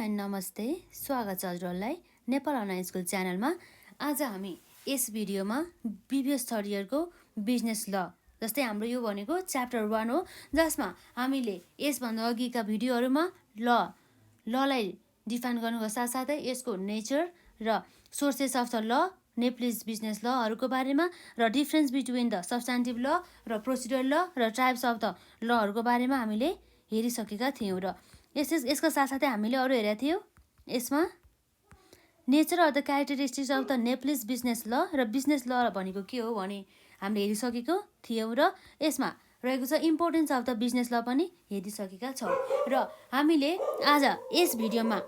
And नमस्ते, स्वागत छ हजुरहरूलाई नेपाल अनलाइन स्कुल च्यानलमा। आज हामी यस भिडियोमा बिबिएस थर्ड इयरको बिजनेस ल जस्तै हाम्रो यो भनेको च्याप्टर 1 हो, जसमा हामीले यसभन्दा अघिका भिडियोहरूमा ललाई डिफाइन गर्नुको साथसाथै यसको नेचर र sources of the law, Nepalese business लहरूको बारेमा र डिफ्रेन्स बिट्विन द सब्स्टान्टिभ ल र प्रोसिडर ल र टाइप्स अफ द लहरूको बारेमा हामीले हेरिसकेका थियौँ। र यसका साथसाथै हामीले अरू हेरेका थियौँ। यसमा nature of the characteristics of the Nepalese business ल र बिजनेस ल भनेको के हो भने हामीले हेरिसकेको थियौँ। र यसमा रहेको छ इम्पोर्टेन्स अफ द बिजनेस ल पनि हेरिसकेका छौँ। र हामीले आज यस भिडियोमा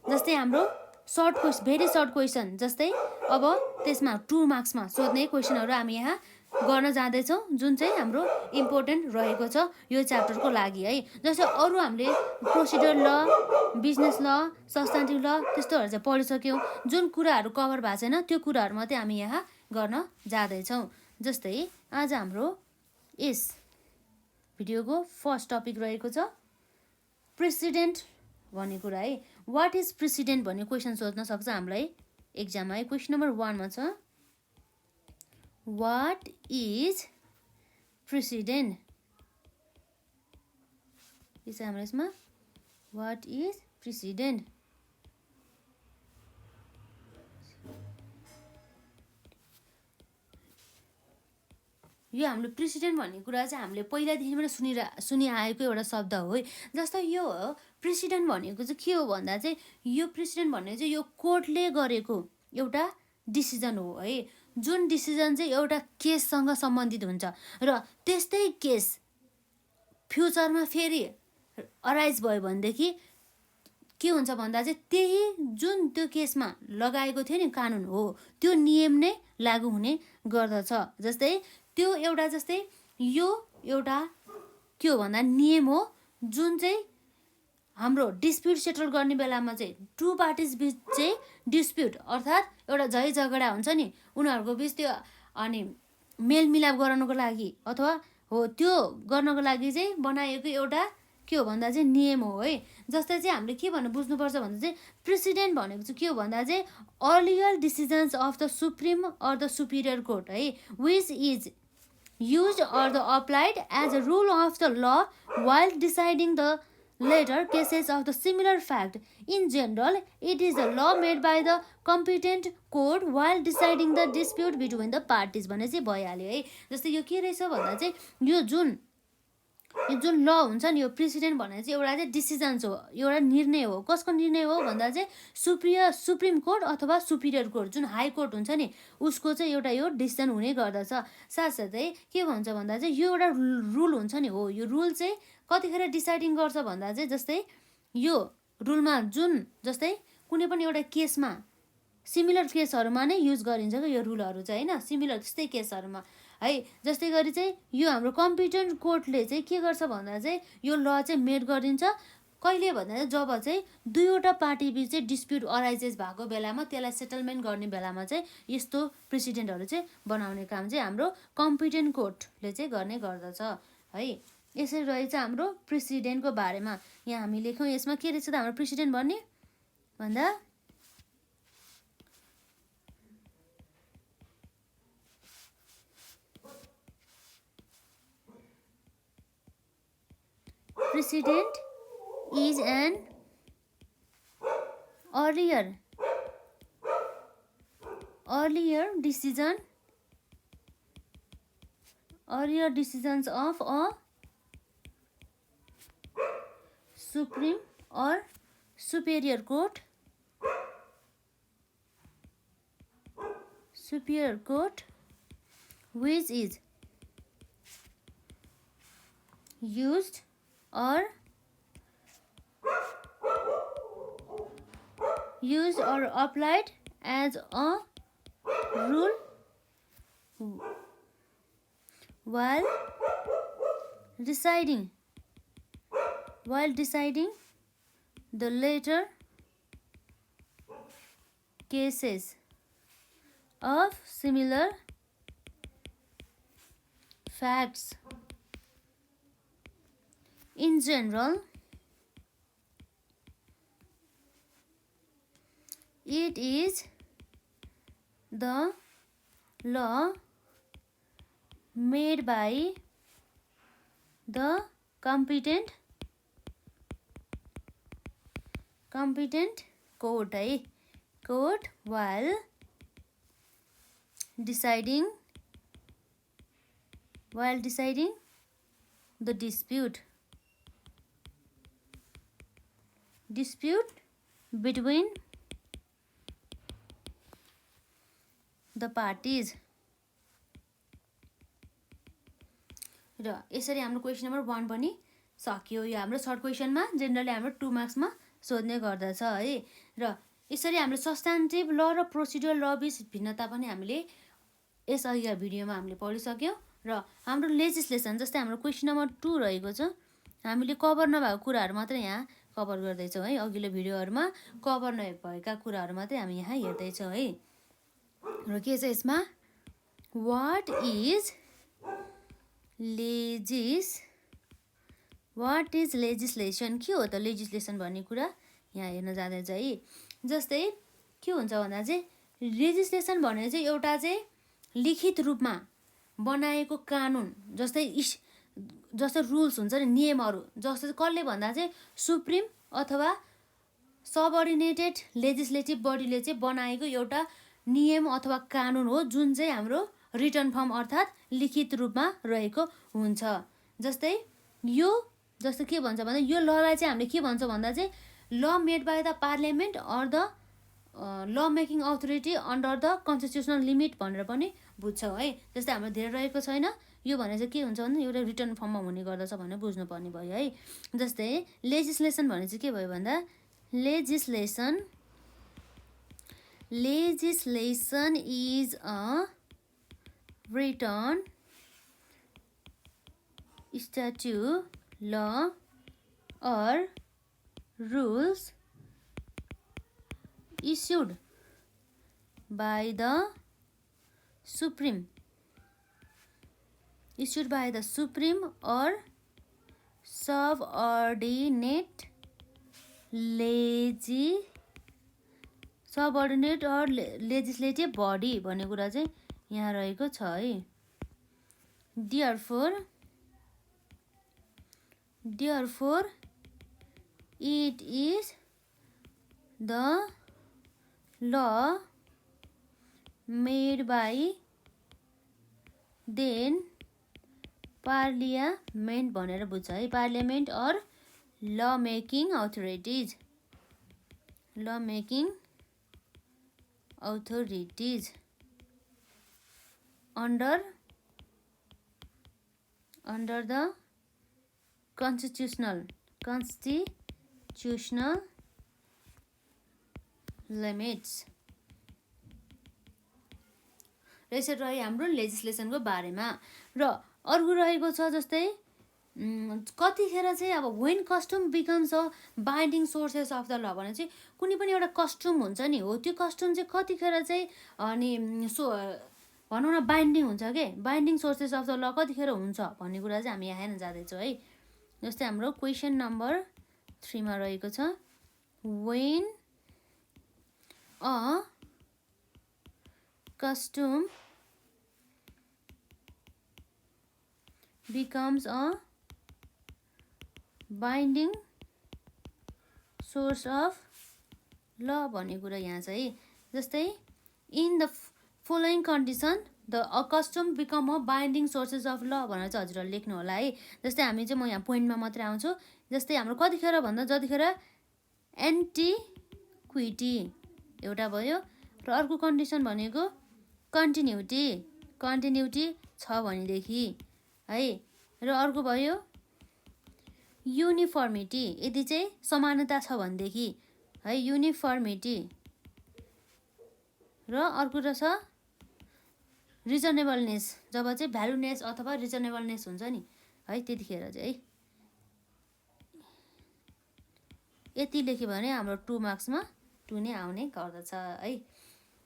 जस्तै हाम्रो भेरी सर्ट क्वेसन, जस्तै अब त्यसमा 2 मार्क्समा सोध्ने क्वेसनहरू हामी यहाँ गर्न जाँदैछौँ, जुन चाहिँ हाम्रो इम्पोर्टेन्ट रहेको छ यो च्याप्टरको लागि है। जस्तै अरू हामीले प्रोसिडर ल, बिजनेस ल, सब्स्टान्टिभ ल त्यस्तोहरू चाहिँ पढिसक्यौँ। जुन कुराहरू कभर भएको छैन त्यो कुराहरू मात्रै हामी यहाँ गर्न जाँदैछौँ। जस्तै आज हाम्रो यस भिडियोको फर्स्ट टपिक रहेको छ प्रेसिडेन्ट भन्ने कुरा है। वाट इज प्रेसिडेन्ट भन्ने क्वेसन सोध्न सक्छ हामीलाई एक्जाममा है। क्वेसन नम्बर 1 मा छ वाट इज प्रेसिडेन्ट। के छ हाम्रो यसमा वाट इज प्रेसिडेन्ट। यो हाम्रो प्रेसिडेन्ट भन्ने कुरा चाहिँ हामीले पहिलादेखि पनि सुनिआएको एउटा शब्द हो है। जस्तो यो प्रेसिडेन्ट भनेको चाहिँ के हो भन्दा चाहिँ यो प्रेसिडेन्ट भन्ने चाहिँ यो कोर्टले गरेको एउटा डिसिजन हो है। जुन डिसिजन चाहिँ एउटा केससँग सम्बन्धित हुन्छ र त्यस्तै केस फ्युचरमा फेरि अराइज भयो भनेदेखि के हुन्छ भन्दा चाहिँ त्यही जुन त्यो केसमा लगाएको थियो नि कानुन हो त्यो नियम नै लागू हुने गर्दछ। जस्तै त्यो एउटा जस्तै यो एउटा के हो भन्दा नियम हो जुन चाहिँ हाम्रो डिस्प्युट सेटल गर्ने बेलामा चाहिँ 2 पार्टिज बिच चाहिँ डिस्प्युट अर्थात् एउटा झै झगडा हुन्छ नि उनीहरूको बिच त्यो अनि मेलमिलाप गराउनको लागि अथवा हो त्यो गर्नको लागि चाहिँ बनाएको एउटा के हो भन्दा चाहिँ नियम हो है। जस्तै चाहिँ हामीले के भन्नु बुझ्नुपर्छ भन्दा चाहिँ प्रेसिडेन्ट भनेको चाहिँ के हो भन्दा चाहिँ earlier decisions of the supreme or the superior court है, which is used or the applied as a rule of the law while deciding the later cases of the similar fact. In general, it is a law made by the competent court while deciding the dispute between the parties भने चाहिँ भइहाल्यो है। जस्तै यो के रहेछ भन्दा चाहिँ यो जुन ल हुन्छ नि यो प्रेसिडेन्ट भन्ने चाहिँ एउटा चाहिँ डिसिजन्स हो, एउटा निर्णय हो। कसको निर्णय हो भन्दा चाहिँ सुप्रिम कोर्ट अथवा सुपिरियर कोर्ट जुन हाई कोर्ट हुन्छ नि उसको चाहिँ एउटा यो डिसिजन हुने गर्दछ। साथसाथै के भन्छ भन्दा चाहिँ यो एउटा रुल हुन्छ नि हो, यो रुल चाहिँ कतिखेर डिसाइडिङ गर्छ भन्दा चाहिँ जस्तै यो रुलमा जुन जस्तै कुनै पनि एउटा केसमा सिमिलर केसहरूमा नै युज गरिन्छ कि यो रुलहरू चाहिँ होइन, सिमिलर त्यस्तै केसहरूमा है। जस्तै गरी चाहिँ यो हाम्रो कम्पिटेन्ट कोर्टले चाहिँ के गर्छ भन्दा चाहिँ यो ल चाहिँ मेड गरिन्छ कहिले भन्दा चाहिँ जब चाहिँ 2वटा पार्टी बिच चाहिँ डिस्प्युट अराइजेस भएको बेलामा त्यसलाई सेटलमेन्ट गर्ने बेलामा चाहिँ यस्तो प्रेसिडेन्टहरू चाहिँ बनाउने काम चाहिँ हाम्रो कम्पिटेन्ट कोर्टले चाहिँ गर्ने गर्दछ है। यसरी रहेछ हाम्रो प्रेसिडेन्टको बारेमा। यहाँ हामी लेखौँ यसमा के रहेछ त हाम्रो प्रेसिडेन्ट भन्ने भन्दा President is an earlier decisions of a supreme or superior court which is used or applied as a rule while deciding the later cases of similar facts. In general, it is the law made by the competent court है court while deciding the dispute between the parties. र यसरी हाम्रो question number 1 पनि सक्यो। यो हाम्रो short क्वेसनमा generally हाम्रो 2 मार्क्समा सोध्ने गर्दछ है। र यसरी हामीले सब्स्टान्टिभ ल र प्रोसिड्युरल ल बीच भिन्नता पनि हामीले यसअघिको भिडियोमा हामीले पढिसक्यौँ। र हाम्रो लेजिस्लेसन जस्तै हाम्रो क्वेसन नम्बर 2 रहेको छ, हामीले कभर नभएको कुराहरू मात्रै यहाँ कभर गर्दैछौँ है। अघिल्लो भिडियोहरूमा कभर नभएका कुराहरू मात्रै हामी यहाँ हेर्दैछौँ है। र के छ यसमा, वाट इज लेजिस्लेसन, के हो त लेजिस्लेसन भन्ने कुरा यहाँ हेर्न जाँदैछ है। जस्तै के हुन्छ भन्दा चाहिँ लेजिस्लेसन भनेर चाहिँ एउटा चाहिँ लिखित रूपमा बनाएको कानुन, जस्तै रुल्स हुन्छ नि, नियमहरू, जस्तो कसले भन्दा चाहिँ सुप्रिम अथवा सबअर्डिनेटेड लेजिस्लेटिभ बडीले चाहिँ बनाएको एउटा नियम अथवा कानुन हो, जुन चाहिँ हाम्रो रिटर्न फर्म अर्थात् लिखित रूपमा रहेको हुन्छ। जस्तै के भन्छ भन्दा यो ललाई चाहिँ हामीले के भन्छ भन्दा चाहिँ law made by the parliament or the law making authority under the constitutional limit भनेर पनि बुझ्छौँ है। जस्तै हाम्रो धेरै रहेको छैन, यो भने चाहिँ के हुन्छ भने एउटा रिटर्न फर्ममा हुने गर्दछ भनेर बुझ्नुपर्ने भयो है। जस्तै लेजिस्लेसन भने चाहिँ के भयो भन्दा legislation is a written statute, law or rules issued by the supreme or subordinate or legislative body भन्ने कुरा चाहिँ यहाँ रहेको छ है। Therefore it is the law made by then parliament भनेर बुझ्छ है। पार्लियामेन्ट और ल making authorities under the constitutional limits। र यसरी रह्यो हाम्रो लेजिस्लेसनको बारेमा। र अर्को रहेको छ जस्तै कतिखेर चाहिँ अब when custom becomes a binding sources of the law भने चाहिँ कुनै पनि एउटा कस्टम हुन्छ नि हो, त्यो कस्टम चाहिँ कतिखेर चाहिँ अनि भनौँ न बाइन्डिङ हुन्छ के, बाइन्डिङ सोर्सेस अफ द ल कतिखेर हुन्छ भन्ने कुरा चाहिँ हामी यहाँ हेर्न जाँदैछौँ है। जस्तै हाम्रो क्वेसन नम्बर 3 मा रहेको छ, when a custom becomes a binding source of law भन्ने कुरा यहाँ छ है। जस्तै in the following condition the custom become a binding sources of law भनेर चाहिँ हजुरहरूले लेख्नु होला है। जस्तै हामी चाहिँ म यहाँ पोइन्टमा मात्रै आउँछु। जस्तै हाम्रो कतिखेर भन्दा जतिखेर एन्टिक्विटी एउटा भयो, र अर्को कन्डिसन भनेको कन्टिन्युटी छ भनेदेखि है, र अर्को भयो युनिफर्मिटी, यदि चाहिँ समानता छ भनेदेखि है, युनिफर्मिटी, र अर्को छ रिजनेबलनेस, जब चाहिँ भ्यालुनेस अथवा रिजनेबलनेस हुन्छ नि है, त्यतिखेर चाहिँ है। यति लेख्यो भने हाम्रो 2 मार्क्समा 2 नै आउने गर्दछ है।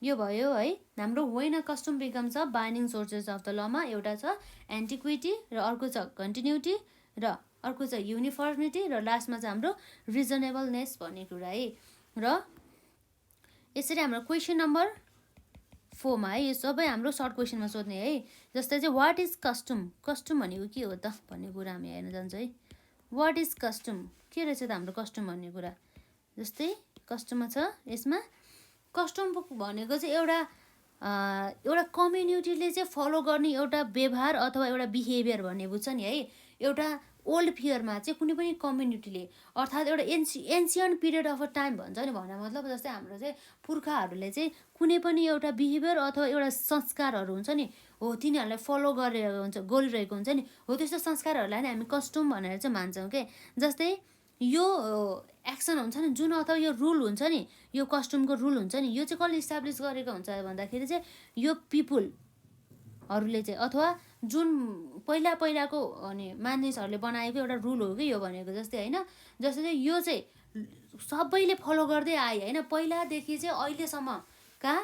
यो भयो है हाम्रो when a custom becomes a binding sources of the लमा। एउटा छ एन्टिक्विटी, र अर्को छ कन्टिन्युटी, र अर्को छ युनिफर्मिटी, र लास्टमा चाहिँ हाम्रो रिजनेबलनेस भन्ने कुरा है। र यसरी हाम्रो क्वेसन नम्बर 4 मा है यो सबै हाम्रो सर्ट क्वेसनमा सोध्ने है। जस्तै चाहिँ वाट इज कस्टम, कस्टम भनेको के हो त भन्ने कुरा हामी हेर्न जान्छ है। वाट इज कस्टम, के रहेछ त हाम्रो कस्टम भन्ने कुरा। जस्तै कस्टममा छ, यसमा कस्टम भनेको चाहिँ एउटा कम्युनिटीले चाहिँ फलो गर्ने एउटा व्यवहार अथवा एउटा बिहेभियर भन्ने बुझ्छ नि है। एउटा ओल्ड फियरमा चाहिँ कुनै पनि कम्युनिटीले अर्थात् एउटा ancient period of a time भन्छ नि, भनेर मतलब जस्तै हाम्रो चाहिँ पुर्खाहरूले चाहिँ कुनै पनि एउटा बिहेभियर अथवा एउटा संस्कारहरू हुन्छ नि हो तिनीहरूलाई फलो गरिरहेको हुन्छ नि हो, त्यस्तो संस्कारहरूलाई नै हामी कस्टम भनेर चाहिँ मान्छौँ के। जस्तै यो एक्सन हुन्छ नि जुन अथवा यो रुल हुन्छ नि, यो कस्टमको रुल हुन्छ नि, यो चाहिँ कसले इस्टाब्लिस गरेको हुन्छ भन्दाखेरि चाहिँ यो पिपुलहरूले चाहिँ अथवा जुन पहिलाको अनि मानिसहरूले बनाएको एउटा रुल हो कि यो भनेको। जस्तै होइन, जस्तै चाहिँ यो चाहिँ सबैले फलो गर्दै आए होइन, पहिलादेखि चाहिँ अहिलेसम्मका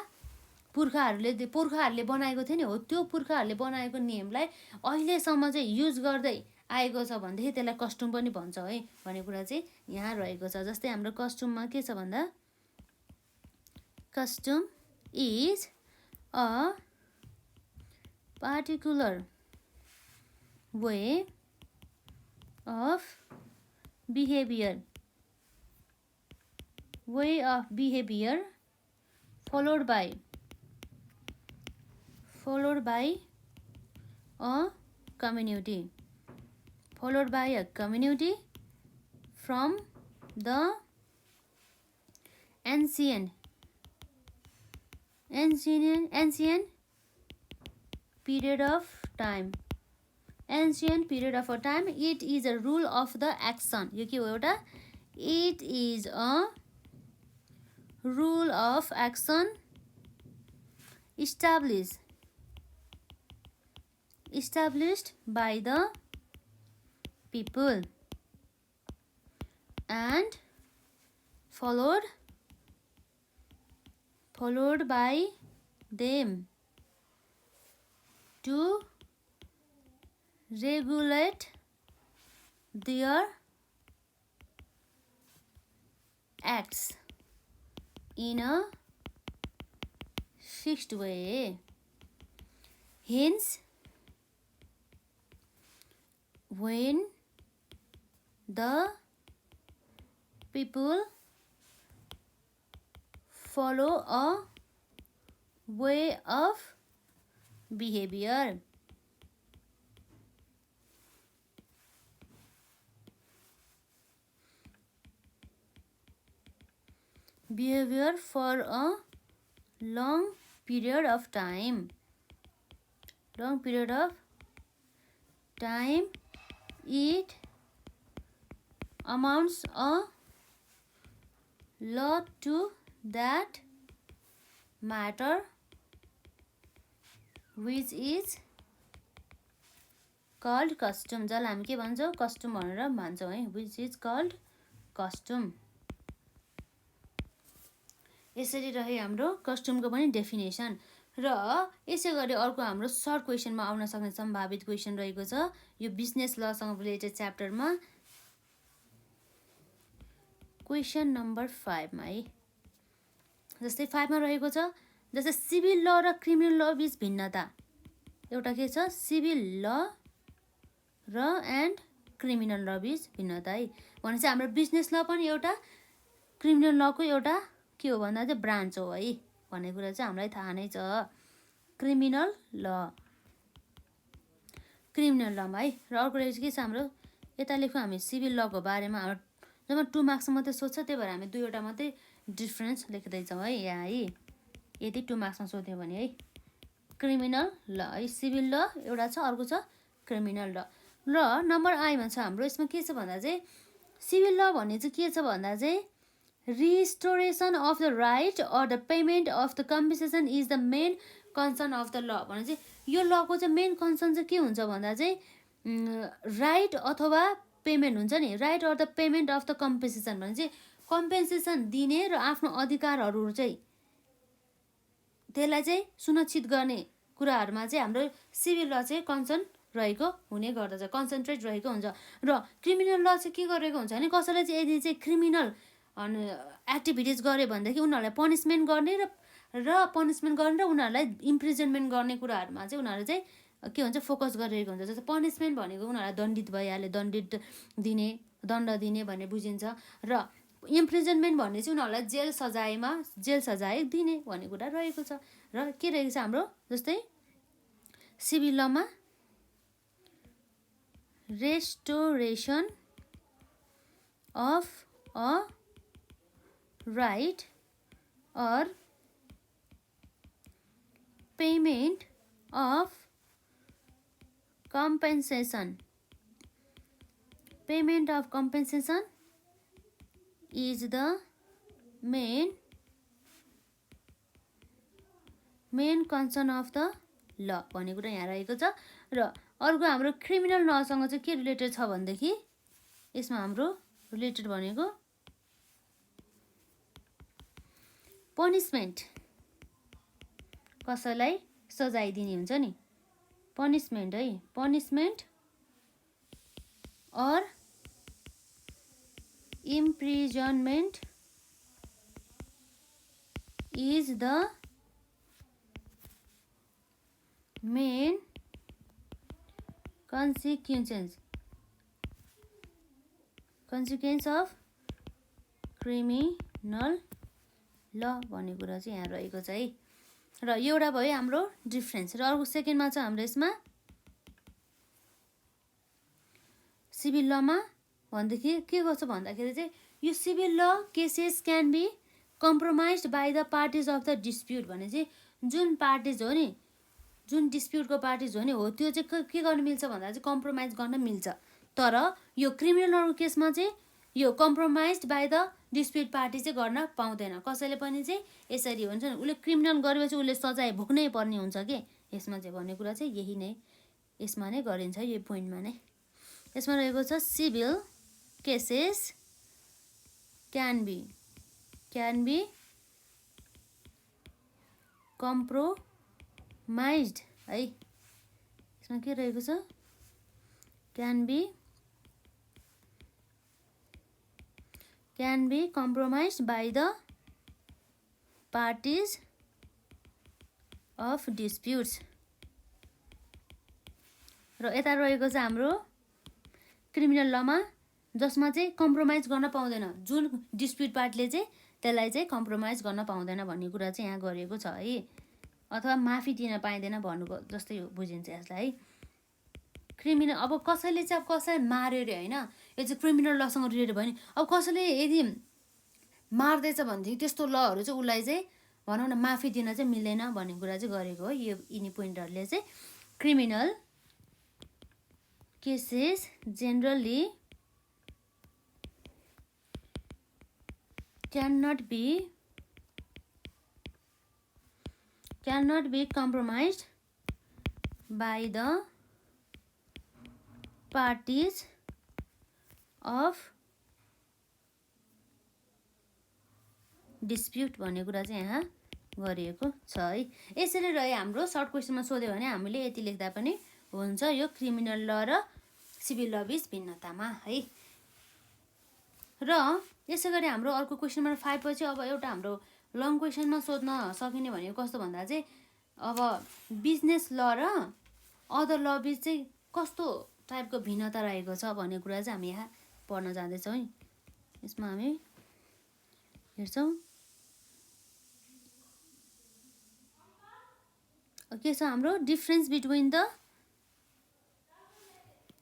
पुर्खाहरूले बनाएको थियो नि हो, त्यो पुर्खाहरूले बनाएको नियमलाई अहिलेसम्म चाहिँ युज गर्दै आएको छ भनेदेखि त्यसलाई कस्टम पनि भन्छ है भन्ने कुरा चाहिँ यहाँ रहेको छ। जस्तै हाम्रो कस्टममा के छ भन्दा custom is a particular way of behavior followed by a community from the ancient period of time. It is a rule of the action. यो के हो एउटा, it is a rule of action established by the people and followed by them to regulate their acts in a fixed way. Hence, when the people follow a way of behavior for a long period of time, it amounts a lot to that matter which is called custom. जसलाई हामी के भन्छौँ, custom भनेर भन्छौँ है, which is called custom. यसरी रहे हाम्रो कस्टमको पनि डेफिनेसन। र यसै गरी अर्को हाम्रो सर्ट क्वेसनमा आउन सक्ने सम्भावित क्वेसन रहेको छ यो बिजनेस लसँग रिलेटेड च्याप्टरमा। क्वेसन नम्बर 5 मा है। जस्तै 5 मा रहेको छ जस्तै सिभिल ल र क्रिमिनल ल बीच भिन्नता। एउटा के छ, सिभिल ल र एन्ड क्रिमिनल ल बीच भिन्नता है। भनेपछि हाम्रो बिजनेस ल पनि एउटा क्रिमिनल लको एउटा के हो भन्दा चाहिँ ब्रान्च हो है भन्ने कुरा चाहिँ हामीलाई थाहा नै छ। क्रिमिनल लमा है। र अर्को रहेछ के छ हाम्रो, यता लेखौँ हामी सिभिल लको बारेमा। हाम्रो जम्मा 2 मार्क्स मात्रै सोध्छ, त्यही भएर हामी 2वटा मात्रै डिफ्रेन्स लेख्दैछौँ है यहाँ है। यदि 2 मार्क्समा सोध्यो भने है क्रिमिनल ल है, सिभिल ल एउटा छ, अर्को छ क्रिमिनल ल। र नम्बर आईमा छ हाम्रो, यसमा के छ भन्दा चाहिँ सिभिल ल भन्ने चाहिँ के छ भन्दा चाहिँ restoration of the right or the payment of the compensation is the main concern of the law. भने चाहिँ यो लको चाहिँ मेन कन्सर्न चाहिँ के हुन्छ भन्दा चाहिँ राइट अथवा पेमेन्ट हुन्छ नि, right or the payment of the compensation भने चाहिँ कम्पेन्सेसन दिने र आफ्नो अधिकारहरू चाहिँ त्यसलाई चाहिँ सुनिश्चित गर्ने कुराहरूमा चाहिँ हाम्रो सिभिल ल चाहिँ कन्सर्न रहेको हुने गर्दछ, कन्सन्ट्रेट रहेको हुन्छ। र क्रिमिनल ल चाहिँ के गरेको हुन्छ भने कसैलाई चाहिँ यदि चाहिँ क्रिमिनल अनि एक्टिभिटिज गऱ्यो भनेदेखि उनीहरूलाई पनिसमेन्ट गर्ने र उनीहरूलाई इम्प्रिजनमेन्ट गर्ने कुराहरूमा चाहिँ उनीहरू चाहिँ के भन्छ फोकस गरिरहेको हुन्छ। जस्तै पनिसमेन्ट भनेको उनीहरूलाई दण्डित भइहाल्यो, दण्ड दिने भन्ने बुझिन्छ, र इम्प्रिजनमेन्ट भन्ने चाहिँ उनीहरूलाई जेल सजाय दिने भन्ने कुरा रहेको छ। र के रहेको छ हाम्रो जस्तै civil Lama restoration of a right or payment of compensation. Payment of compensation is the main concern of the law भन्ने कुरा यहाँ रहेको छ। र अर्को हाम्रो क्रिमिनल लसँग चाहिँ के रिलेटेड छ भनेदेखि यसमा हाम्रो रिलेटेड भनेको पनिसमेन्ट, कसैलाई सजाय दिने हुन्छ नि, पनिसमेन्ट है, punishment or imprisonment is the main consequence of criminal ल भन्ने कुरा चाहिँ यहाँ रहेको छ है। र एउटा भयो हाम्रो डिफ्रेन्स। र अर्को सेकेन्डमा छ हाम्रो यसमा सिभिल लमा भनेदेखि के गर्छ भन्दाखेरि चाहिँ यो civil law cases can be compromised by the parties of the dispute भने चाहिँ जुन पार्टिज हो नि, जुन डिस्प्युटको पार्टिज हो नि हो त्यो चाहिँ के गर्न मिल्छ भन्दा चाहिँ कम्प्रोमाइज गर्न मिल्छ। तर यो क्रिमिनल लको केसमा चाहिँ यो compromised by the dispute party चाहिँ गर्न पाउँदैन कसैले पनि। चाहिँ यसरी हुन्छ नि, उसले क्रिमिनल गरेपछि उसले सजाय भोग्नै पर्ने हुन्छ कि यसमा चाहिँ भन्ने कुरा चाहिँ यही नै यसमा नै गरिन्छ, यो पोइन्टमा नै यसमा रहेको छ। Civil cases can be compromised है, यसमा के रहेको छ, can be compromised by the parties of disputes। र यता रहेको छ हाम्रो क्रिमिनल लमा जसमा चाहिँ कम्प्रोमाइज गर्न पाउँदैन, जुन डिस्प्युट पार्टीले चाहिँ त्यसलाई चाहिँ कम्प्रोमाइज गर्न पाउँदैन भन्ने कुरा चाहिँ यहाँ गरिएको छ है, अथवा माफी दिन पाइँदैन भन्नुको जस्तै बुझिन्छ यसलाई है। क्रिमिनल अब कसैले चाहिँ अब कसैलाई मार्यो अरे होइन, यो चाहिँ क्रिमिनल लसँग रिलेटेड भयो नि। अब कसैले यदि मार्दैछ भनेदेखि त्यस्तो लहरू चाहिँ उसलाई चाहिँ भनौँ न माफी दिन चाहिँ मिल्दैन भन्ने कुरा चाहिँ गरेको हो यो यिनी पोइन्टहरूले चाहिँ। Criminal cases generally cannot be compromised by the parties of dispute भन्ने कुरा चाहिँ यहाँ गरिएको छ है। यसरी रह्यो हाम्रो सर्ट क्वेसनमा सोध्यो भने हामीले यति लेख्दा पनि हुन्छ यो क्रिमिनल ल र सिभिल ल बीच भिन्नतामा है। र यसै गरी हाम्रो अर्को क्वेसन नम्बर 5 पछि अब एउटा हाम्रो लङ क्वेसनमा सोध्न सकिने भनेको कस्तो भन्दा चाहिँ अब बिजनेस ल र अदर ल बीच चाहिँ कस्तो टाइपको भिन्नता रहेको छ भन्ने कुरा चाहिँ हामी यहाँ पढ्न जाँदैछौँ है। यसमा हामी हेर्छौँ के छ हाम्रो डिफरेन्स बिट्विन द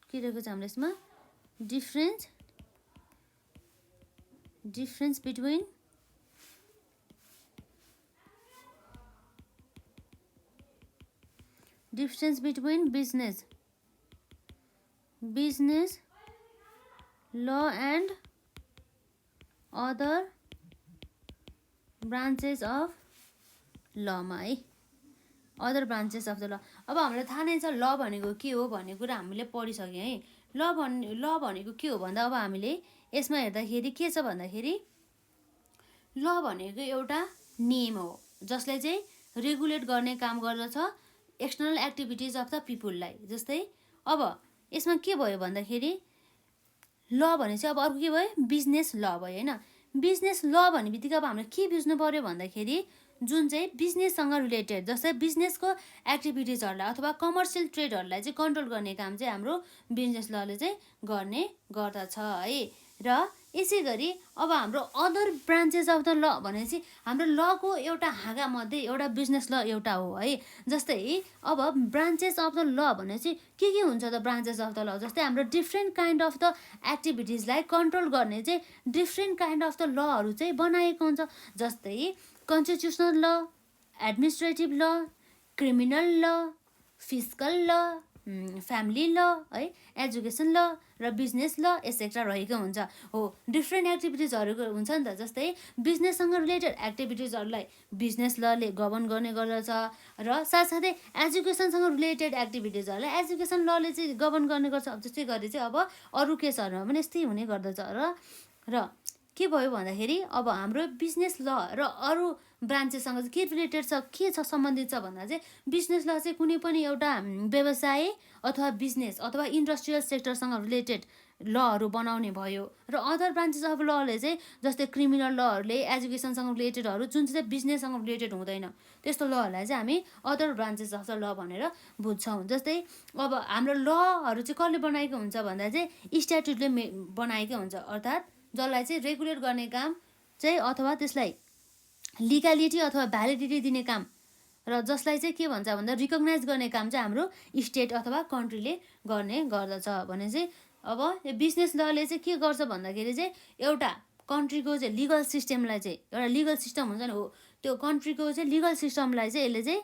के रहेको छ हाम्रो यसमा difference between business law and other branches of law मा है, अदर ब्रान्चेस अफ द ल। अब हामीलाई थाहा नै छ ल भनेको के हो भन्ने कुरा हामीले पढिसक्यौँ है। ल भनेको के हो भन्दा अब हामीले यसमा हेर्दाखेरि के छ भन्दाखेरि ल भनेको एउटा नियम हो जसले चाहिँ रेगुलेट गर्ने काम गर्दछ एक्सटर्नल एक्टिभिटिज अफ द पिपुललाई। जस्तै अब यसमा के भयो भन्दाखेरि ल भने चाहिँ अब अर्को के भयो बिजनेस ल भयो होइन। बिजनेस ल भन्ने बित्तिकै अब हामीले के बुझ्नु पर्यो भन्दाखेरि जुन चाहिँ बिजनेससँग रिलेटेड, जस्तै बिजनेसको एक्टिभिटिजहरूलाई अथवा कमर्सियल ट्रेडहरूलाई चाहिँ कन्ट्रोल गर्ने काम चाहिँ हाम्रो बिजनेस लले चाहिँ गर्ने गर्दछ है। र यसै गरी अब हाम्रो अदर ब्रान्चेस अफ द ल भनेपछि हाम्रो लको एउटा हाँगामध्ये एउटा बिजनेस ल एउटा हो है। जस्तै अब ब्रान्चेस अफ द ल भनेपछि के हुन्छ त ब्रान्चेस अफ द ल, जस्तै हाम्रो डिफ्रेन्ट काइन्ड अफ द एक्टिभिटिजलाई कन्ट्रोल गर्ने चाहिँ डिफ्रेन्ट काइन्ड अफ द लहरू चाहिँ बनाएको हुन्छ। जस्तै कन्स्टिट्युसनल ल, एडमिनिस्ट्रेटिभ ल, क्रिमिनल ल, फिस्कल ल, फ्यामिली ल है, एजुकेसन ल र बिजनेस ल एसेट्रा रहेको हुन्छ हो। डिफ्रेन्ट एक्टिभिटिजहरू हुन्छ नि त, जस्तै बिजनेससँग रिलेटेड एक्टिभिटिजहरूलाई बिजनेस लले गभर्न गर्ने गर्दछ र साथसाथै एजुकेसनसँग रिलेटेड एक्टिभिटिजहरूलाई एजुकेसन लले चाहिँ गभर्न गर्ने गर्छ। जस्तै गरी चाहिँ अब अरू केसहरूमा पनि यस्तै हुने गर्दछ र के भयो भन्दाखेरि अब हाम्रो बिजनेस ल र अरू ब्रान्चेससँग चाहिँ के रिलेटेड छ, के छ सम्बन्धित छ भन्दा चाहिँ बिजनेस ल चाहिँ कुनै पनि एउटा व्यवसाय अथवा बिजनेस अथवा इन्डस्ट्रियल सेक्टरसँग रिलेटेड लहरू बनाउने भयो। र अदर ब्रान्चेस अफ लले चाहिँ जस्तै क्रिमिनल लहरूले एजुकेसनसँग रिलेटेडहरू जुन चाहिँ बिजनेससँग रिलेटेड हुँदैन त्यस्तो लहरूलाई चाहिँ हामी अदर ब्रान्चेस अफ द ल भनेर बुझ्छौँ। जस्तै अब हाम्रो लहरू चाहिँ कसले बनाएको हुन्छ भन्दा चाहिँ स्ट्याट्युटले बनाएकै हुन्छ, अर्थात् जसलाई चाहिँ रेगुलेट गर्ने काम चाहिँ अथवा त्यसलाई लिगालिटी अथवा भ्यालिडिटी दिने काम र जसलाई चाहिँ के भन्छ भन्दा रिकगनाइज गर्ने काम चाहिँ हाम्रो स्टेट अथवा कन्ट्रीले गर्ने गर्दछ भने चाहिँ अब यो बिजनेस लले चाहिँ के गर्छ भन्दाखेरि चाहिँ एउटा कन्ट्रीको चाहिँ लिगल सिस्टमलाई चाहिँ एउटा लिगल सिस्टम हुन्छ नि हो, त्यो कन्ट्रीको चाहिँ लिगल सिस्टमलाई चाहिँ यसले चाहिँ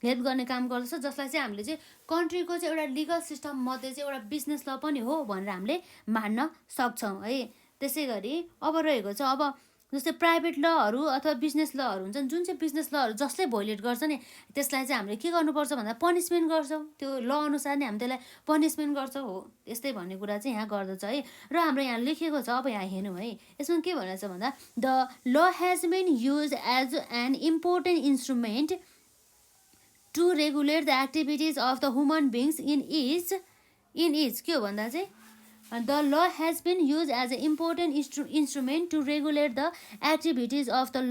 हेल्प गर्ने काम गर्दछ, जसलाई चाहिँ हामीले चाहिँ कन्ट्रीको चाहिँ एउटा लिगल सिस्टम मध्ये चाहिँ एउटा बिजनेस ल पनि हो भनेर हामीले मान्न सक्छौँ है। त्यसै गरी अब रहेको छ अब जस्तै प्राइभेट लहरू अथवा बिजनेस लहरू हुन्छन्, जुन चाहिँ बिजनेस लहरू जसले भोइलेट गर्छ नि त्यसलाई चाहिँ हामीले के गर्नुपर्छ भन्दा पनिसमेन्ट गर्छौँ, त्यो ल अनुसार नै हामी त्यसलाई पनिसमेन्ट गर्छौँ हो। त्यस्तै भन्ने कुरा चाहिँ यहाँ गर्दछ है। र हाम्रो यहाँ लेखेको छ, अब यहाँ हेर्नु है, यसमा के भनेको छ भन्दा the law has been use as an important instrument to regulate the activities of the human beings in each के हो भन्दा चाहिँ The law has been used as an important instrument to regulate the activities of the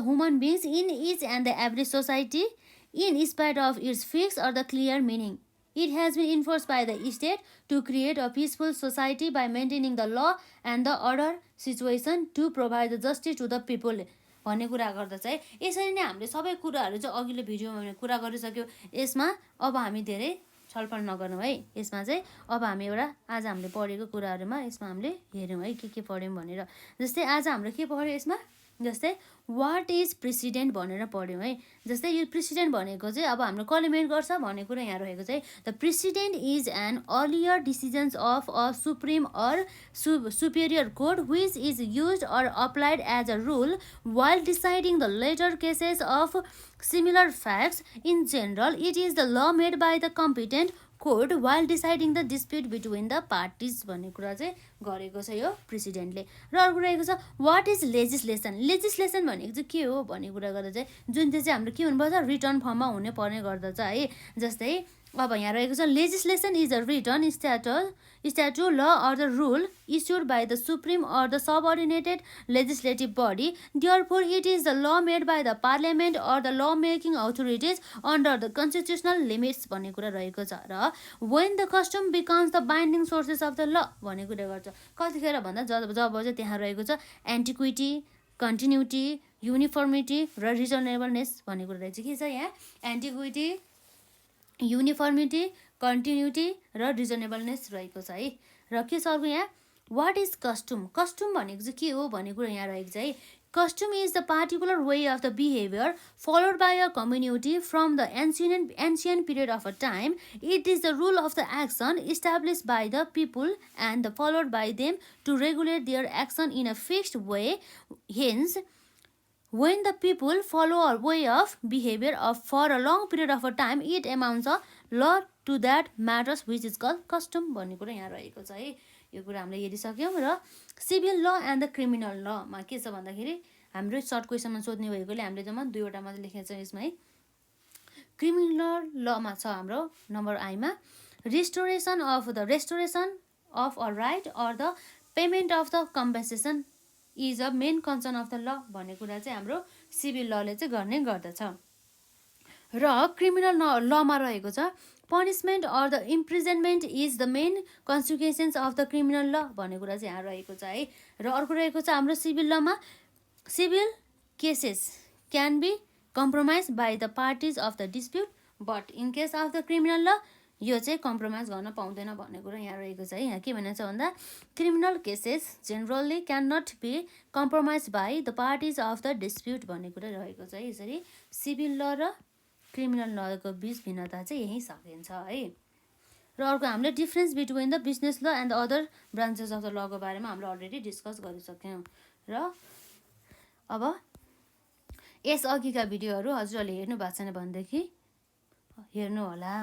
human beings in each and the every society in spite of its fixed or the clear meaning. It has been enforced by the state to create a peaceful society by maintaining the law and the order situation to provide the justice to the people. भन्ने कुरा गर्दछ है। यसरी नै हामीले सबै कुराहरू चाहिँ अघिल्लो भिडियोमा कुरा गरिसक्यौँ। यसमा अब हामी धेरै छलफल नगर्नु है। यसमा चाहिँ अब हामी एउटा आज हामीले पढेको कुराहरूमा यसमा हामीले हेऱ्यौँ है के पढ्यौँ भनेर। जस्तै आज हाम्रो के पढ्यो यसमा, जस्तै वाट इज प्रेसिडेन्ट भनेर पढ्यौँ है। जस्तै यो प्रेसिडेन्ट भनेको चाहिँ अब हाम्रो कसले मेड गर्छ भन्ने कुरा यहाँ रहेको चाहिँ the precedent is an earlier decisions of a supreme or superior court which is use or applied as a rule while deciding the later cases of similar facts in general it is the law made by the competent court while deciding the dispute between the parties भन्ने कुरा चाहिँ गरेको छ यो प्रेसिडेन्टले। र अर्को रहेको छ वाट इज लेजिस्लेसन। लेजिस्लेसन भनेको चाहिँ के हो भन्ने कुरा गर्दा चाहिँ जुन चाहिँ हाम्रो के हुनुपर्छ रिटर्न फर्ममा हुने पर्ने गर्दछ है। जस्तै अब यहाँ रहेको छ legislation is a return statute law or the rule issued by the supreme or the subordinated legislative body. Therefore, it is the law made by the parliament or the law-making authorities under the constitutional limits भन्ने कुरा रहेको छ। र when the custom becomes the binding sources of the law भन्ने कुरा गर्छ कतिखेर भन्दा जब चाहिँ त्यहाँ रहेको छ एन्टिक्विटी, कन्टिन्युटी, युनिफर्मिटी र रिजनेबलनेस भन्ने कुरा रहेछ। के छ यहाँ एन्टिक्विटी, युनिफर्मिटी, कन्टिन्युटी र रिजनेबलनेस रहेको छ है। र के छ अर्को यहाँ वाट इज कस्टम। कस्टम भनेको चाहिँ के हो भन्ने कुरा यहाँ रहेको छ है। Custom is the particular way of the behaviour followed by a community from the ancient period of a time. It is the rule of the action established by the people and the followed by them to regulate their action in a fixed way. Hence when the people follow a way of behavior for a long period of a time it amounts a law to that matters which is called custom भन्ने कुरा यहाँ रहेको छ है। यो कुरा हामीले हेरिसक्यौँ। र सिभिल ल एन्ड द क्रिमिनल लमा के छ भन्दाखेरि हाम्रो सर्ट क्वेसनमा सोध्ने भएकोले हामीले जम्मा दुईवटा मात्रै लेखेको छ यसमा है। क्रिमिनल लमा छ हाम्रो नम्बर आईमा restoration of a right or the payment of the compensation is a main concern of the law भन्ने कुरा चाहिँ हाम्रो सिभिल लले चाहिँ गर्ने गर्दछ। र क्रिमिनल लमा रहेको छ punishment or the imprisonment is the main consequences of the criminal law भन्ने कुरा चाहिँ यहाँ रहेको छ है। र अर्को रहेको छ हाम्रो सिभिल लमा civil cases can be compromise by the parties of the dispute but in case of the criminal law यो चाहिँ कम्प्रोमाइज गर्न पाउँदैन भन्ने कुरा यहाँ रहेको छ है। यहाँ के भनेको छ भन्दा criminal cases generally can not be compromise by the parties of the dispute भन्ने कुरा रहेको छ है। यसरी सिभिल ल र क्रिमिनल लको बिच भिन्नता चाहिँ यहीँ सकिन्छ है। र अर्को हामीले difference between the business law and the other branches of the लको बारेमा हामीले अलरेडी डिस्कस गरिसक्यौँ। र अब यसअघिका भिडियोहरू हजुरहरूले हेर्नु भएको छैन भनेदेखि हेर्नु होला।